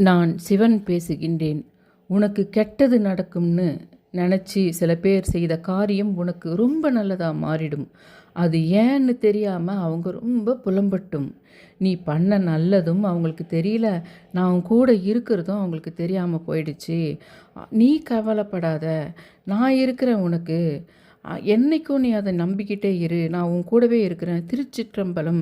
நான் சிவன் பேசுகின்றேன். உனக்கு கெட்டது நடக்கும்னு நினச்சி சில பேர் செய்த காரியம் உனக்கு ரொம்ப நல்லதாக மாறிடும். அது ஏன்னு தெரியாமல் அவங்க ரொம்ப புலம்பட்டும். நீ பண்ண நல்லதும் அவங்களுக்கு தெரியல, நான் உன் கூட இருக்கிறதும் அவங்களுக்கு தெரியாமல் போயிடுச்சு. நீ கவலைப்படாத, நான் இருக்கிறேன் உனக்கு. என்னைக்கும் நீ அதை நம்பிக்கிட்டே இரு, நான் உன் கூடவே இருக்கிறேன். திருச்சிற்றம்பலம்.